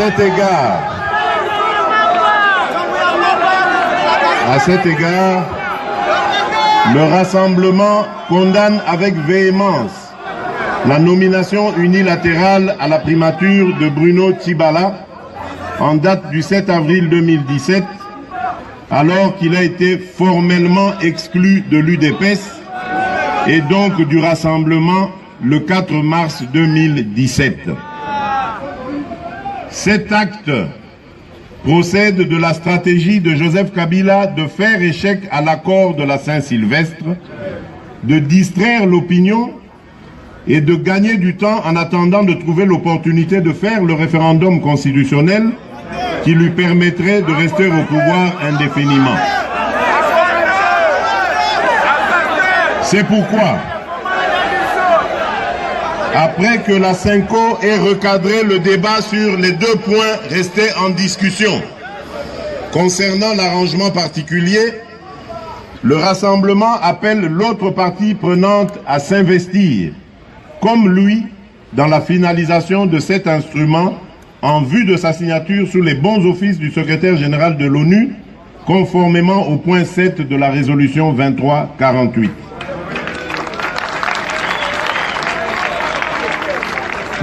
cet égard, le Rassemblement condamne avec véhémence la nomination unilatérale à la primature de Bruno Tshibala en date du 7 avril 2017, alors qu'il a été formellement exclu de l'UDPS et donc du Rassemblement le 4 mars 2017. Cet acte procède de la stratégie de Joseph Kabila de faire échec à l'accord de la Saint-Sylvestre, de distraire l'opinion et de gagner du temps en attendant de trouver l'opportunité de faire le référendum constitutionnel qui lui permettrait de rester au pouvoir indéfiniment. C'est pourquoi, après que la Cinco ait recadré le débat sur les 2 points restés en discussion, concernant l'arrangement particulier, le Rassemblement appelle l'autre partie prenante à s'investir, comme lui, dans la finalisation de cet instrument en vue de sa signature sous les bons offices du secrétaire général de l'ONU, conformément au point 7 de la résolution 2348.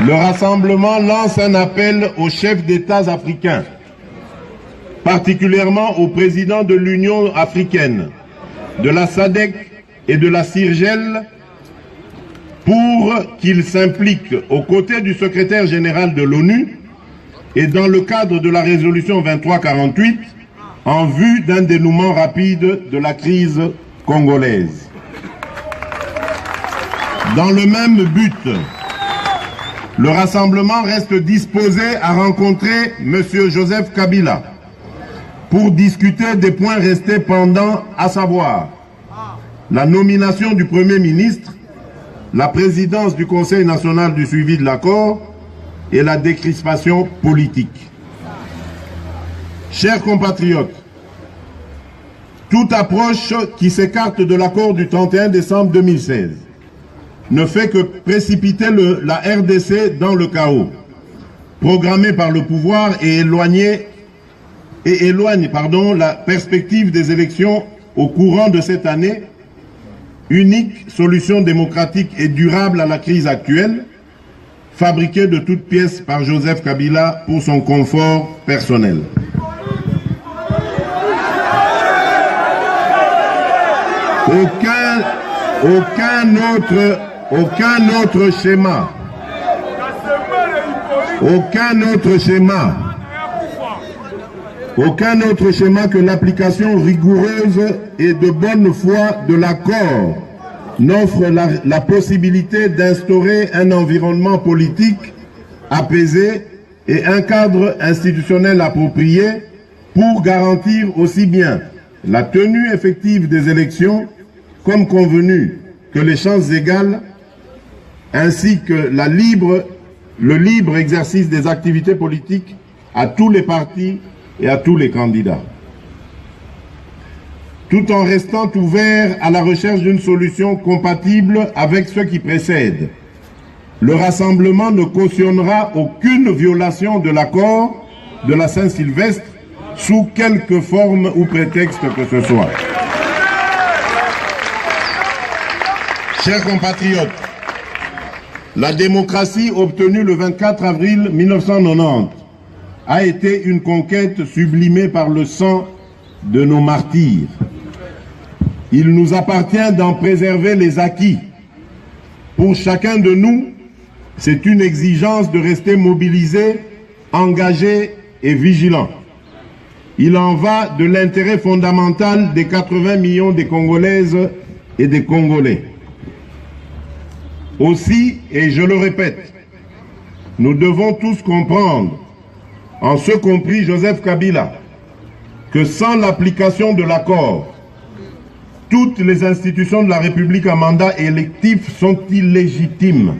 Le Rassemblement lance un appel aux chefs d'État africains, particulièrement au président de l'Union africaine, de la SADC et de la CIRGEL, pour qu'ils s'impliquent aux côtés du secrétaire général de l'ONU et dans le cadre de la résolution 2348 en vue d'un dénouement rapide de la crise congolaise. Dans le même but, le Rassemblement reste disposé à rencontrer M. Joseph Kabila pour discuter des points restés pendants, à savoir la nomination du Premier ministre, la présidence du Conseil national du suivi de l'accord et la décrispation politique. Chers compatriotes, toute approche qui s'écarte de l'accord du 31 décembre 2016 ne fait que précipiter la RDC dans le chaos, programmé par le pouvoir et éloigne la perspective des élections au courant de cette année, unique solution démocratique et durable à la crise actuelle, fabriquée de toutes pièces par Joseph Kabila pour son confort personnel. Aucun autre schéma que l'application rigoureuse et de bonne foi de l'accord n'offre la possibilité d'instaurer un environnement politique apaisé et un cadre institutionnel approprié pour garantir aussi bien la tenue effective des élections comme convenu que les chances égales ainsi que le libre exercice des activités politiques à tous les partis et à tous les candidats. Tout en restant ouvert à la recherche d'une solution compatible avec ce qui précède, le Rassemblement ne cautionnera aucune violation de l'accord de la Saint-Sylvestre sous quelque forme ou prétexte que ce soit. Chers compatriotes, la démocratie obtenue le 24 avril 1990 a été une conquête sublimée par le sang de nos martyrs. Il nous appartient d'en préserver les acquis. Pour chacun de nous, c'est une exigence de rester mobilisé, engagé et vigilant. Il en va de l'intérêt fondamental des 80 millions de Congolaises et des Congolais. Aussi, et je le répète, nous devons tous comprendre, en ce compris Joseph Kabila, que sans l'application de l'accord, toutes les institutions de la République à mandat électif sont illégitimes.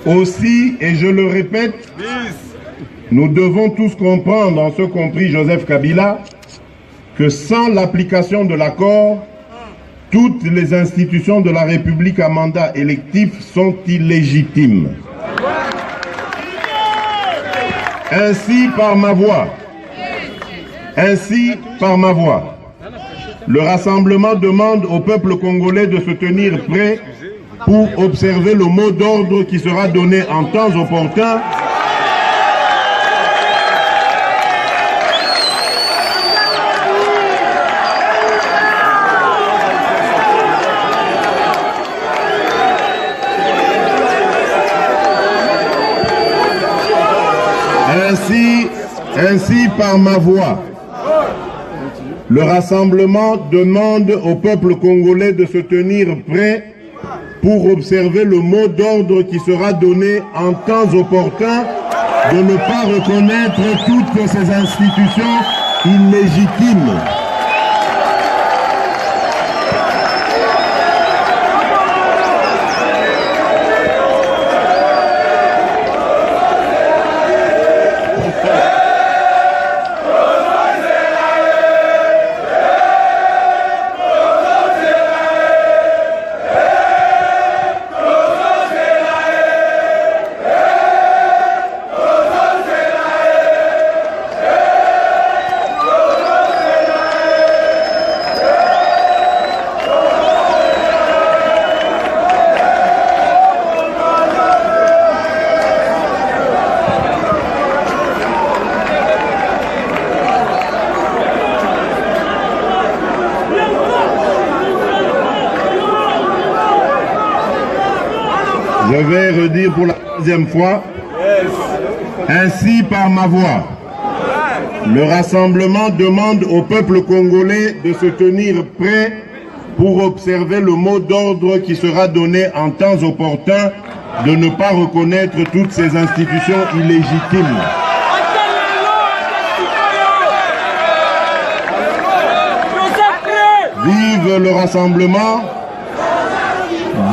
Aussi, et je le nous devons tous comprendre, en ce compris Joseph Kabila, que sans l'application de l'accord, toutes les institutions de la République à mandat électif sont illégitimes. Ainsi, par ma voix, le Rassemblement demande au peuple congolais de se tenir prêt pour observer le mot d'ordre qui sera donné en temps opportun Ainsi, par ma voix, le Rassemblement demande au peuple congolais de se tenir prêt pour observer le mot d'ordre qui sera donné en temps opportun, de ne pas reconnaître toutes ces institutions illégitimes. Je vais redire pour la troisième fois, ainsi par ma voix, le Rassemblement demande au peuple congolais de se tenir prêt pour observer le mot d'ordre qui sera donné en temps opportun, de ne pas reconnaître toutes ces institutions illégitimes. Vive le Rassemblement,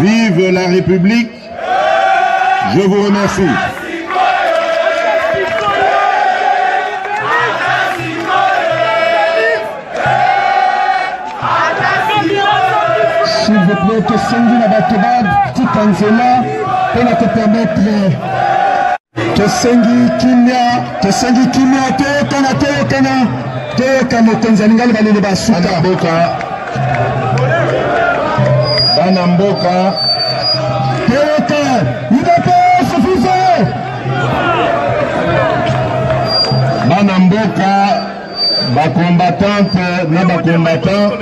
vive la République. Je vous remercie. S'il vous plaît, que Sengi Nabatobad, tout en zéla, pour te permettre que Sengi Kimia, Tokana, Mokonzaningal Valide Basuka. Banamboka. Banamboka, ba combattante, na ba combattant.